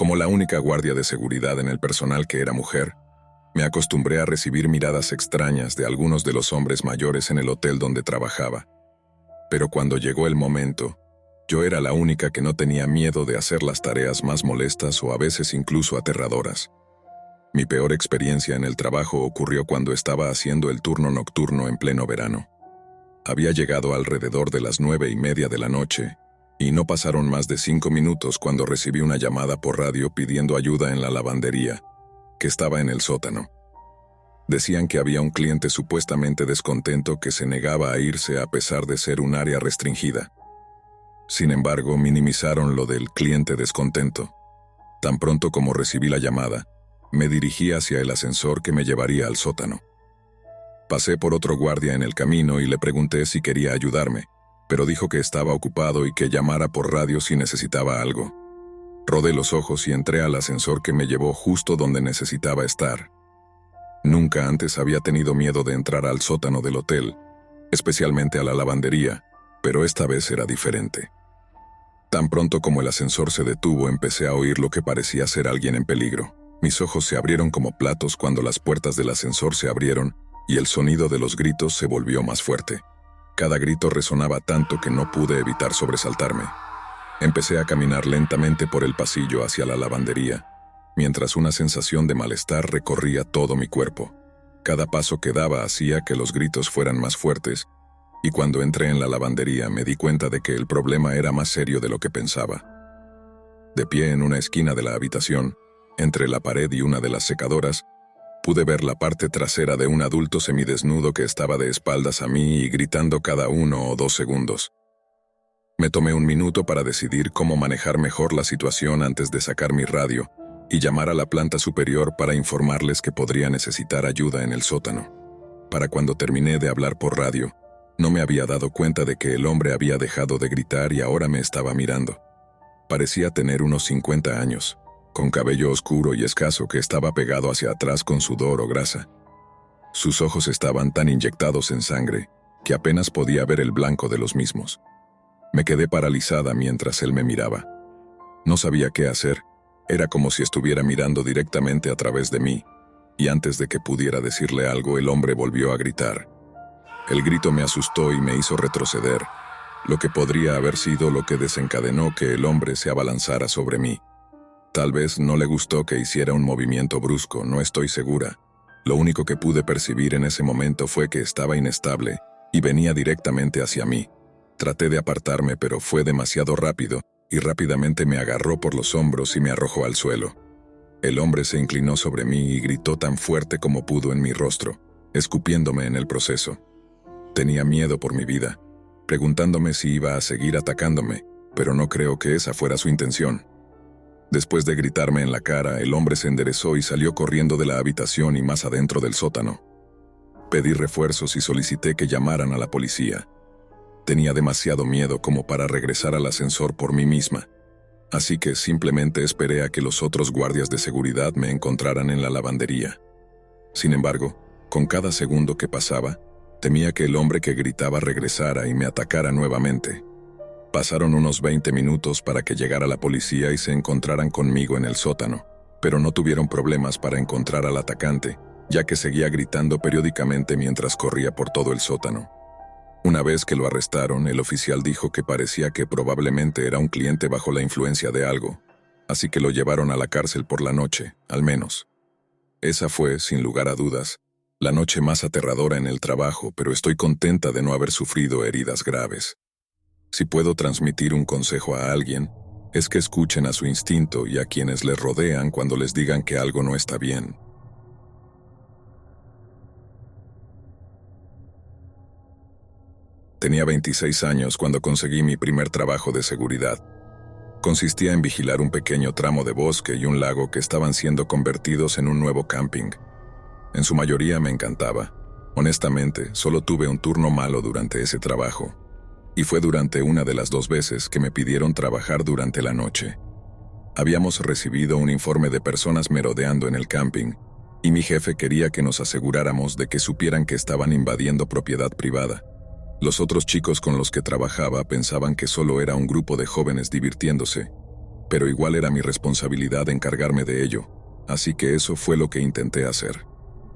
Como la única guardia de seguridad en el personal que era mujer, me acostumbré a recibir miradas extrañas de algunos de los hombres mayores en el hotel donde trabajaba. Pero cuando llegó el momento, yo era la única que no tenía miedo de hacer las tareas más molestas o a veces incluso aterradoras. Mi peor experiencia en el trabajo ocurrió cuando estaba haciendo el turno nocturno en pleno verano. Había llegado alrededor de las 9:30 de la noche, y no pasaron más de 5 minutos cuando recibí una llamada por radio pidiendo ayuda en la lavandería, que estaba en el sótano. Decían que había un cliente supuestamente descontento que se negaba a irse a pesar de ser un área restringida. Sin embargo, minimizaron lo del cliente descontento. Tan pronto como recibí la llamada, me dirigí hacia el ascensor que me llevaría al sótano. Pasé por otro guardia en el camino y le pregunté si quería ayudarme, pero dijo que estaba ocupado y que llamara por radio si necesitaba algo. Rodé los ojos y entré al ascensor que me llevó justo donde necesitaba estar. Nunca antes había tenido miedo de entrar al sótano del hotel, especialmente a la lavandería, pero esta vez era diferente. Tan pronto como el ascensor se detuvo, empecé a oír lo que parecía ser alguien en peligro. Mis ojos se abrieron como platos cuando las puertas del ascensor se abrieron y el sonido de los gritos se volvió más fuerte. Cada grito resonaba tanto que no pude evitar sobresaltarme. Empecé a caminar lentamente por el pasillo hacia la lavandería, mientras una sensación de malestar recorría todo mi cuerpo. Cada paso que daba hacía que los gritos fueran más fuertes, y cuando entré en la lavandería me di cuenta de que el problema era más serio de lo que pensaba. De pie en una esquina de la habitación, entre la pared y una de las secadoras, pude ver la parte trasera de un adulto semidesnudo que estaba de espaldas a mí y gritando cada 1 o 2 segundos. Me tomé un minuto para decidir cómo manejar mejor la situación antes de sacar mi radio y llamar a la planta superior para informarles que podría necesitar ayuda en el sótano. Para cuando terminé de hablar por radio, no me había dado cuenta de que el hombre había dejado de gritar y ahora me estaba mirando. Parecía tener unos 50 años. Con cabello oscuro y escaso que estaba pegado hacia atrás con sudor o grasa. Sus ojos estaban tan inyectados en sangre que apenas podía ver el blanco de los mismos. Me quedé paralizada mientras él me miraba. No sabía qué hacer, era como si estuviera mirando directamente a través de mí, y antes de que pudiera decirle algo, el hombre volvió a gritar. El grito me asustó y me hizo retroceder, lo que podría haber sido lo que desencadenó que el hombre se abalanzara sobre mí. Tal vez no le gustó que hiciera un movimiento brusco, no estoy segura. Lo único que pude percibir en ese momento fue que estaba inestable y venía directamente hacia mí. Traté de apartarme, pero fue demasiado rápido y rápidamente me agarró por los hombros y me arrojó al suelo. El hombre se inclinó sobre mí y gritó tan fuerte como pudo en mi rostro, escupiéndome en el proceso. Tenía miedo por mi vida, preguntándome si iba a seguir atacándome, pero no creo que esa fuera su intención. Después de gritarme en la cara, el hombre se enderezó y salió corriendo de la habitación y más adentro del sótano. Pedí refuerzos y solicité que llamaran a la policía. Tenía demasiado miedo como para regresar al ascensor por mí misma, así que simplemente esperé a que los otros guardias de seguridad me encontraran en la lavandería. Sin embargo, con cada segundo que pasaba, temía que el hombre que gritaba regresara y me atacara nuevamente. Pasaron unos 20 minutos para que llegara la policía y se encontraran conmigo en el sótano, pero no tuvieron problemas para encontrar al atacante, ya que seguía gritando periódicamente mientras corría por todo el sótano. Una vez que lo arrestaron, el oficial dijo que parecía que probablemente era un cliente bajo la influencia de algo, así que lo llevaron a la cárcel por la noche, al menos. Esa fue, sin lugar a dudas, la noche más aterradora en el trabajo, pero estoy contenta de no haber sufrido heridas graves. Si puedo transmitir un consejo a alguien, es que escuchen a su instinto y a quienes les rodean cuando les digan que algo no está bien. Tenía 26 años cuando conseguí mi primer trabajo de seguridad. Consistía en vigilar un pequeño tramo de bosque y un lago que estaban siendo convertidos en un nuevo camping. En su mayoría me encantaba. Honestamente, solo tuve un turno malo durante ese trabajo. Y fue durante una de las 2 veces que me pidieron trabajar durante la noche. Habíamos recibido un informe de personas merodeando en el camping, y mi jefe quería que nos aseguráramos de que supieran que estaban invadiendo propiedad privada. Los otros chicos con los que trabajaba pensaban que solo era un grupo de jóvenes divirtiéndose, pero igual era mi responsabilidad encargarme de ello, así que eso fue lo que intenté hacer.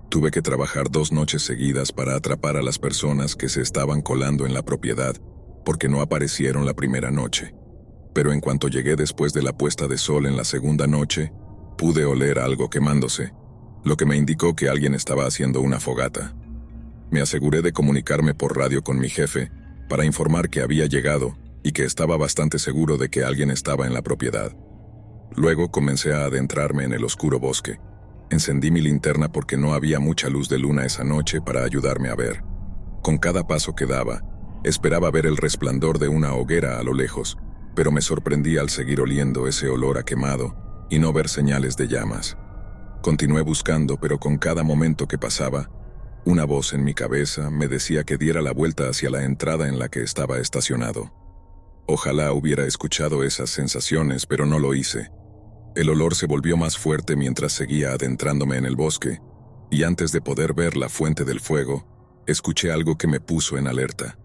Tuve que trabajar 2 noches seguidas para atrapar a las personas que se estaban colando en la propiedad, porque no aparecieron la primera noche. Pero en cuanto llegué después de la puesta de sol en la segunda noche, pude oler algo quemándose, lo que me indicó que alguien estaba haciendo una fogata. Me aseguré de comunicarme por radio con mi jefe para informar que había llegado y que estaba bastante seguro de que alguien estaba en la propiedad. Luego comencé a adentrarme en el oscuro bosque. Encendí mi linterna porque no había mucha luz de luna esa noche para ayudarme a ver. Con cada paso que daba, esperaba ver el resplandor de una hoguera a lo lejos, pero me sorprendí al seguir oliendo ese olor a quemado y no ver señales de llamas. Continué buscando, pero con cada momento que pasaba, una voz en mi cabeza me decía que diera la vuelta hacia la entrada en la que estaba estacionado. Ojalá hubiera escuchado esas sensaciones, pero no lo hice. El olor se volvió más fuerte mientras seguía adentrándome en el bosque, y antes de poder ver la fuente del fuego, escuché algo que me puso en alerta.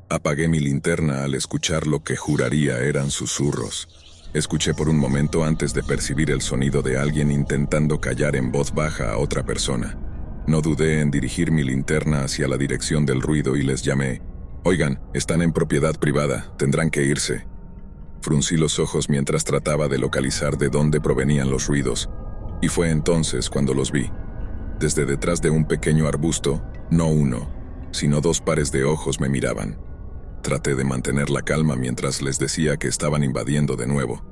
Apagué mi linterna al escuchar lo que juraría eran susurros. Escuché por un momento antes de percibir el sonido de alguien intentando callar en voz baja a otra persona. No dudé en dirigir mi linterna hacia la dirección del ruido y les llamé. «Oigan, están en propiedad privada, tendrán que irse». Fruncí los ojos mientras trataba de localizar de dónde provenían los ruidos, y fue entonces cuando los vi. Desde detrás de un pequeño arbusto, no uno, sino 2 pares de ojos me miraban. Traté de mantener la calma mientras les decía que estaban invadiendo de nuevo,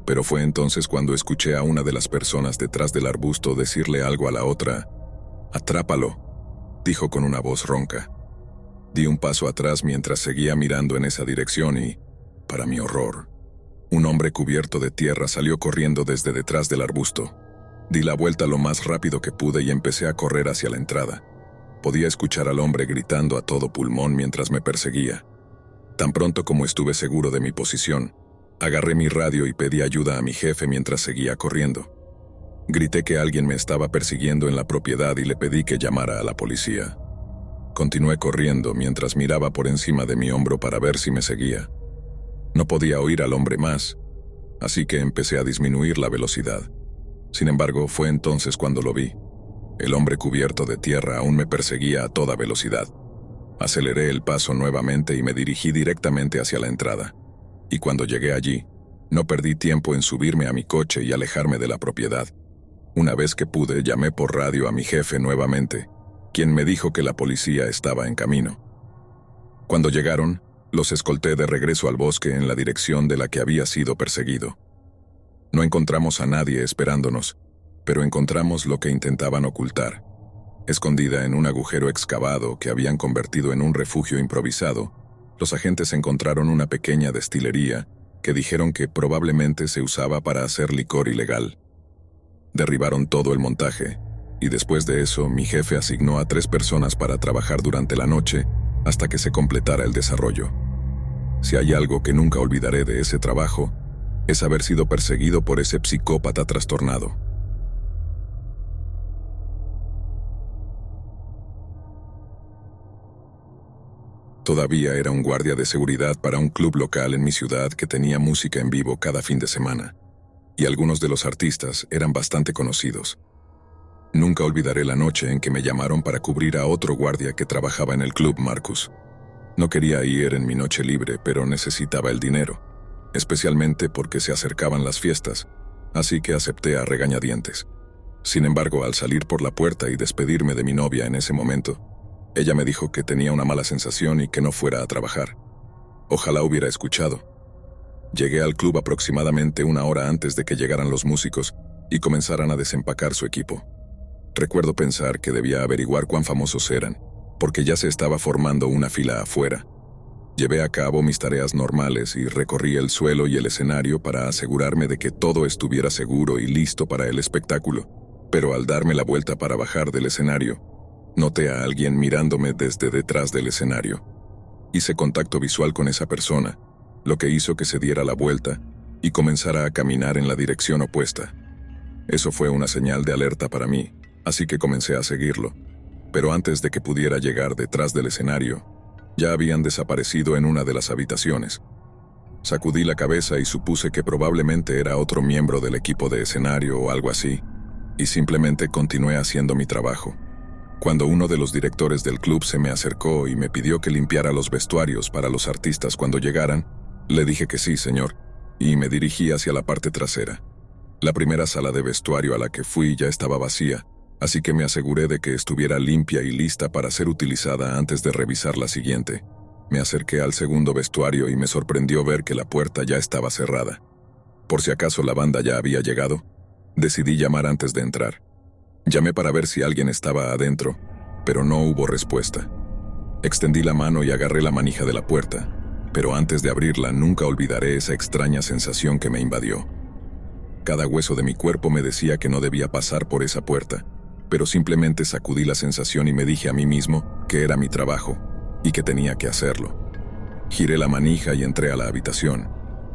pero fue entonces cuando escuché a una de las personas detrás del arbusto decirle algo a la otra. «Atrápalo», dijo con una voz ronca. Di un paso atrás mientras seguía mirando en esa dirección y, para mi horror, un hombre cubierto de tierra salió corriendo desde detrás del arbusto. Di la vuelta lo más rápido que pude y empecé a correr hacia la entrada. Podía escuchar al hombre gritando a todo pulmón mientras me perseguía. Tan pronto como estuve seguro de mi posición, agarré mi radio y pedí ayuda a mi jefe mientras seguía corriendo. Grité que alguien me estaba persiguiendo en la propiedad y le pedí que llamara a la policía. Continué corriendo mientras miraba por encima de mi hombro para ver si me seguía. No podía oír al hombre más, así que empecé a disminuir la velocidad. Sin embargo, fue entonces cuando lo vi. El hombre cubierto de tierra aún me perseguía a toda velocidad. Aceleré el paso nuevamente y me dirigí directamente hacia la entrada. Y cuando llegué allí, no perdí tiempo en subirme a mi coche y alejarme de la propiedad. Una vez que pude, llamé por radio a mi jefe nuevamente, quien me dijo que la policía estaba en camino. Cuando llegaron, los escolté de regreso al bosque en la dirección de la que había sido perseguido. No encontramos a nadie esperándonos, pero encontramos lo que intentaban ocultar. Escondida en un agujero excavado que habían convertido en un refugio improvisado, los agentes encontraron una pequeña destilería que dijeron que probablemente se usaba para hacer licor ilegal. Derribaron todo el montaje, y después de eso mi jefe asignó a 3 personas para trabajar durante la noche hasta que se completara el desarrollo. Si hay algo que nunca olvidaré de ese trabajo, es haber sido perseguido por ese psicópata trastornado. Todavía era un guardia de seguridad para un club local en mi ciudad que tenía música en vivo cada fin de semana, y algunos de los artistas eran bastante conocidos. Nunca olvidaré la noche en que me llamaron para cubrir a otro guardia que trabajaba en el club Marcus. No quería ir en mi noche libre, pero necesitaba el dinero, especialmente porque se acercaban las fiestas, así que acepté a regañadientes. Sin embargo, al salir por la puerta y despedirme de mi novia en ese momento, ella me dijo que tenía una mala sensación y que no fuera a trabajar. Ojalá hubiera escuchado. Llegué al club aproximadamente 1 hora antes de que llegaran los músicos y comenzaran a desempacar su equipo. Recuerdo pensar que debía averiguar cuán famosos eran, porque ya se estaba formando una fila afuera. Llevé a cabo mis tareas normales y recorrí el suelo y el escenario para asegurarme de que todo estuviera seguro y listo para el espectáculo, pero al darme la vuelta para bajar del escenario, noté a alguien mirándome desde detrás del escenario. Hice contacto visual con esa persona, lo que hizo que se diera la vuelta y comenzara a caminar en la dirección opuesta. Eso fue una señal de alerta para mí, así que comencé a seguirlo. Pero antes de que pudiera llegar detrás del escenario, ya habían desaparecido en una de las habitaciones. Sacudí la cabeza y supuse que probablemente era otro miembro del equipo de escenario o algo así, y simplemente continué haciendo mi trabajo. Cuando uno de los directores del club se me acercó y me pidió que limpiara los vestuarios para los artistas cuando llegaran, le dije que sí, señor, y me dirigí hacia la parte trasera. La primera sala de vestuario a la que fui ya estaba vacía, así que me aseguré de que estuviera limpia y lista para ser utilizada antes de revisar la siguiente. Me acerqué al segundo vestuario y me sorprendió ver que la puerta ya estaba cerrada. Por si acaso la banda ya había llegado, decidí llamar antes de entrar. Llamé para ver si alguien estaba adentro, pero no hubo respuesta. Extendí la mano y agarré la manija de la puerta, pero antes de abrirla nunca olvidaré esa extraña sensación que me invadió. Cada hueso de mi cuerpo me decía que no debía pasar por esa puerta, pero simplemente sacudí la sensación y me dije a mí mismo que era mi trabajo y que tenía que hacerlo. Giré la manija y entré a la habitación.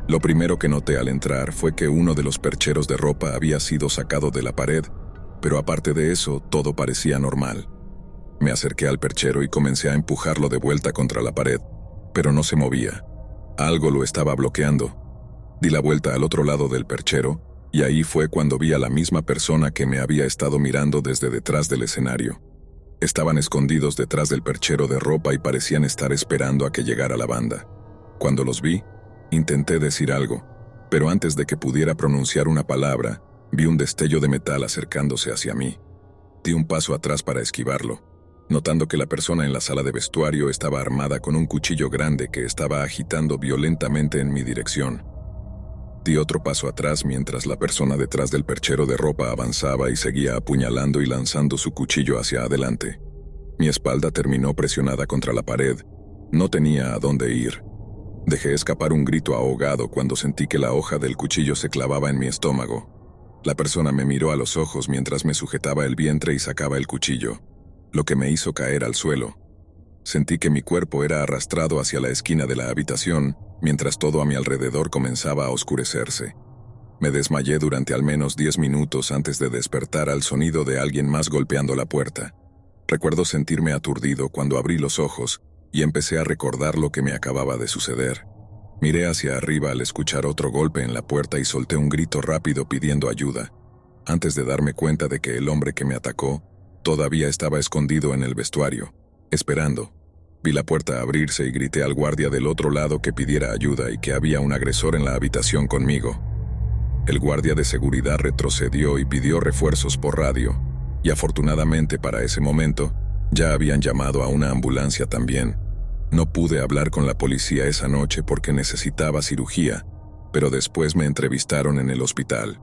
Lo primero que noté al entrar fue que uno de los percheros de ropa había sido sacado de la pared, pero aparte de eso, todo parecía normal. Me acerqué al perchero y comencé a empujarlo de vuelta contra la pared, pero no se movía. Algo lo estaba bloqueando. Di la vuelta al otro lado del perchero, y ahí fue cuando vi a la misma persona que me había estado mirando desde detrás del escenario. Estaban escondidos detrás del perchero de ropa y parecían estar esperando a que llegara la banda. Cuando los vi, intenté decir algo, pero antes de que pudiera pronunciar una palabra, vi un destello de metal acercándose hacia mí. Di un paso atrás para esquivarlo, notando que la persona en la sala de vestuario estaba armada con un cuchillo grande que estaba agitando violentamente en mi dirección. Di otro paso atrás mientras la persona detrás del perchero de ropa avanzaba y seguía apuñalando y lanzando su cuchillo hacia adelante. Mi espalda terminó presionada contra la pared. No tenía a dónde ir. Dejé escapar un grito ahogado cuando sentí que la hoja del cuchillo se clavaba en mi estómago. La persona me miró a los ojos mientras me sujetaba el vientre y sacaba el cuchillo, lo que me hizo caer al suelo. Sentí que mi cuerpo era arrastrado hacia la esquina de la habitación, mientras todo a mi alrededor comenzaba a oscurecerse. Me desmayé durante al menos 10 minutos antes de despertar al sonido de alguien más golpeando la puerta. Recuerdo sentirme aturdido cuando abrí los ojos y empecé a recordar lo que me acababa de suceder. Miré hacia arriba al escuchar otro golpe en la puerta y solté un grito rápido pidiendo ayuda, antes de darme cuenta de que el hombre que me atacó todavía estaba escondido en el vestuario, esperando. Vi la puerta abrirse y grité al guardia del otro lado que pidiera ayuda y que había un agresor en la habitación conmigo. El guardia de seguridad retrocedió y pidió refuerzos por radio, y afortunadamente para ese momento, ya habían llamado a una ambulancia también. No pude hablar con la policía esa noche porque necesitaba cirugía, pero después me entrevistaron en el hospital.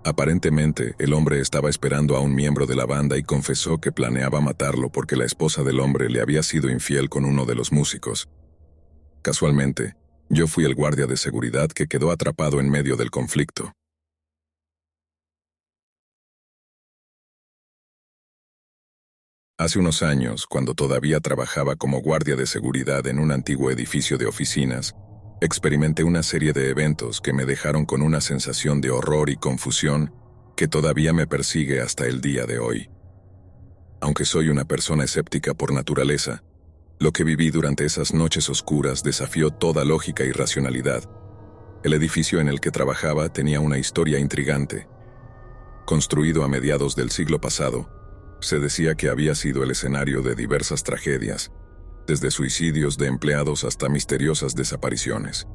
Aparentemente, el hombre estaba esperando a un miembro de la banda y confesó que planeaba matarlo porque la esposa del hombre le había sido infiel con uno de los músicos. Casualmente, yo fui el guardia de seguridad que quedó atrapado en medio del conflicto. Hace unos años, cuando todavía trabajaba como guardia de seguridad en un antiguo edificio de oficinas, experimenté una serie de eventos que me dejaron con una sensación de horror y confusión que todavía me persigue hasta el día de hoy. Aunque soy una persona escéptica por naturaleza, lo que viví durante esas noches oscuras desafió toda lógica y racionalidad. El edificio en el que trabajaba tenía una historia intrigante. Construido a mediados del siglo pasado, se decía que había sido el escenario de diversas tragedias, desde suicidios de empleados hasta misteriosas desapariciones.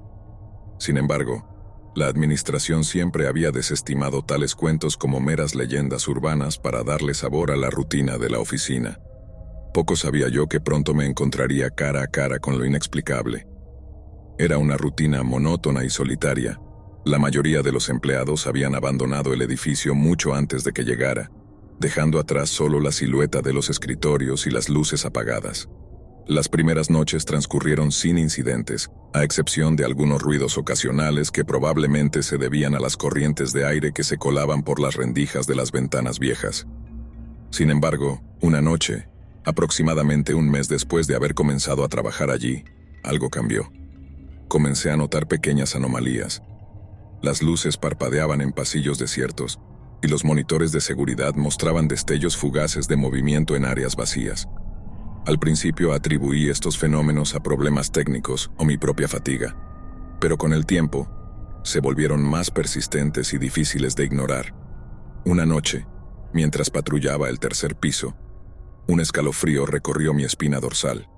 Sin embargo, la administración siempre había desestimado tales cuentos como meras leyendas urbanas para darle sabor a la rutina de la oficina. Poco sabía yo que pronto me encontraría cara a cara con lo inexplicable. Era una rutina monótona y solitaria. La mayoría de los empleados habían abandonado el edificio mucho antes de que llegara, dejando atrás solo la silueta de los escritorios y las luces apagadas. Las primeras noches transcurrieron sin incidentes, a excepción de algunos ruidos ocasionales que probablemente se debían a las corrientes de aire que se colaban por las rendijas de las ventanas viejas. Sin embargo, una noche, aproximadamente un mes después de haber comenzado a trabajar allí, algo cambió. Comencé a notar pequeñas anomalías. Las luces parpadeaban en pasillos desiertos, y los monitores de seguridad mostraban destellos fugaces de movimiento en áreas vacías. Al principio atribuí estos fenómenos a problemas técnicos o mi propia fatiga, pero con el tiempo se volvieron más persistentes y difíciles de ignorar. Una noche, mientras patrullaba el tercer piso, un escalofrío recorrió mi espina dorsal.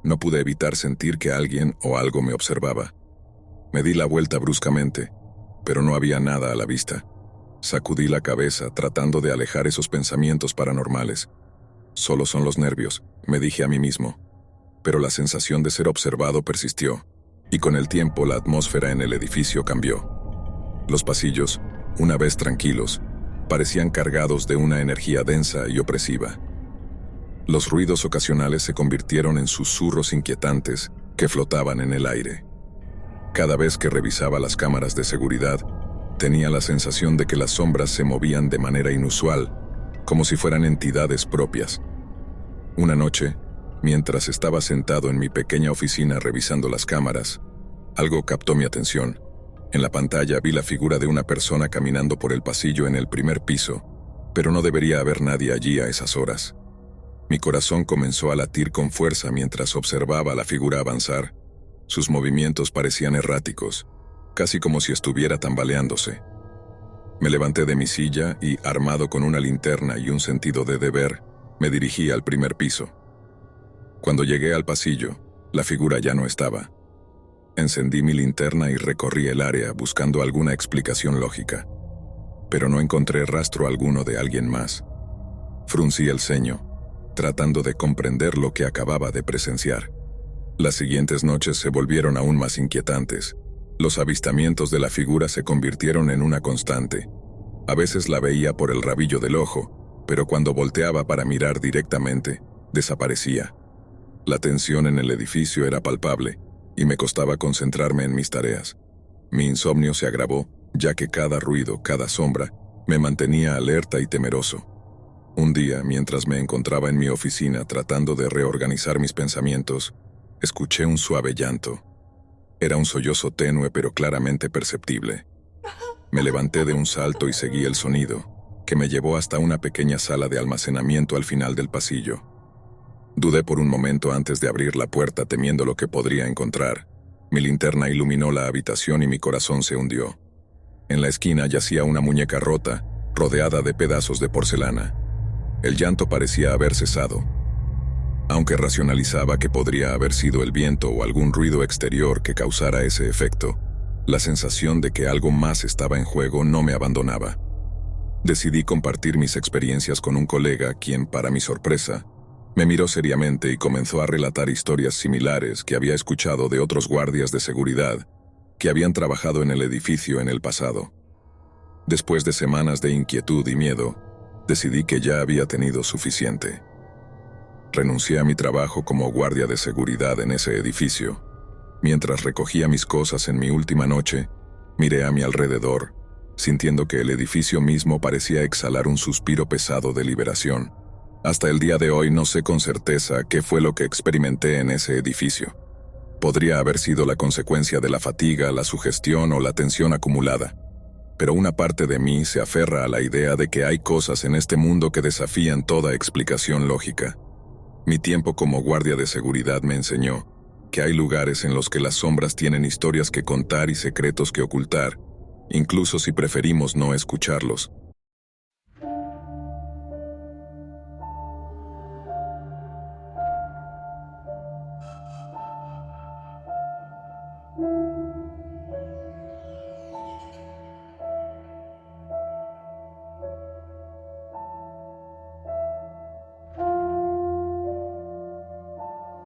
No pude evitar sentir que alguien o algo me observaba. Me di la vuelta bruscamente, pero no había nada a la vista. Sacudí la cabeza tratando de alejar esos pensamientos paranormales. Solo son los nervios, me dije a mí mismo. Pero la sensación de ser observado persistió, y con el tiempo la atmósfera en el edificio cambió. Los pasillos, una vez tranquilos, parecían cargados de una energía densa y opresiva. Los ruidos ocasionales se convirtieron en susurros inquietantes que flotaban en el aire. Cada vez que revisaba las cámaras de seguridad, tenía la sensación de que las sombras se movían de manera inusual, como si fueran entidades propias. Una noche, mientras estaba sentado en mi pequeña oficina revisando las cámaras, algo captó mi atención. En la pantalla vi la figura de una persona caminando por el pasillo en el primer piso, pero no debería haber nadie allí a esas horas. Mi corazón comenzó a latir con fuerza mientras observaba a la figura avanzar. Sus movimientos parecían erráticos, casi como si estuviera tambaleándose. Me levanté de mi silla y, armado con una linterna y un sentido de deber, me dirigí al primer piso. Cuando llegué al pasillo, la figura ya no estaba. Encendí mi linterna y recorrí el área buscando alguna explicación lógica, pero no encontré rastro alguno de alguien más. Fruncí el ceño, tratando de comprender lo que acababa de presenciar. Las siguientes noches se volvieron aún más inquietantes. Los avistamientos de la figura se convirtieron en una constante. A veces la veía por el rabillo del ojo, pero cuando volteaba para mirar directamente, desaparecía. La tensión en el edificio era palpable, y me costaba concentrarme en mis tareas. Mi insomnio se agravó, ya que cada ruido, cada sombra, me mantenía alerta y temeroso. Un día, mientras me encontraba en mi oficina tratando de reorganizar mis pensamientos, escuché un suave llanto. Era un sollozo tenue pero claramente perceptible. Me levanté de un salto y seguí el sonido, que me llevó hasta una pequeña sala de almacenamiento al final del pasillo. Dudé por un momento antes de abrir la puerta temiendo lo que podría encontrar. Mi linterna iluminó la habitación y mi corazón se hundió. En la esquina yacía una muñeca rota, rodeada de pedazos de porcelana. El llanto parecía haber cesado. Aunque racionalizaba que podría haber sido el viento o algún ruido exterior que causara ese efecto, la sensación de que algo más estaba en juego no me abandonaba. Decidí compartir mis experiencias con un colega quien, para mi sorpresa, me miró seriamente y comenzó a relatar historias similares que había escuchado de otros guardias de seguridad que habían trabajado en el edificio en el pasado. Después de semanas de inquietud y miedo, decidí que ya había tenido suficiente. Renuncié a mi trabajo como guardia de seguridad en ese edificio. Mientras recogía mis cosas en mi última noche, miré a mi alrededor, sintiendo que el edificio mismo parecía exhalar un suspiro pesado de liberación. Hasta el día de hoy no sé con certeza qué fue lo que experimenté en ese edificio. Podría haber sido la consecuencia de la fatiga, la sugestión o la tensión acumulada. Pero una parte de mí se aferra a la idea de que hay cosas en este mundo que desafían toda explicación lógica. Mi tiempo como guardia de seguridad me enseñó que hay lugares en los que las sombras tienen historias que contar y secretos que ocultar, incluso si preferimos no escucharlos.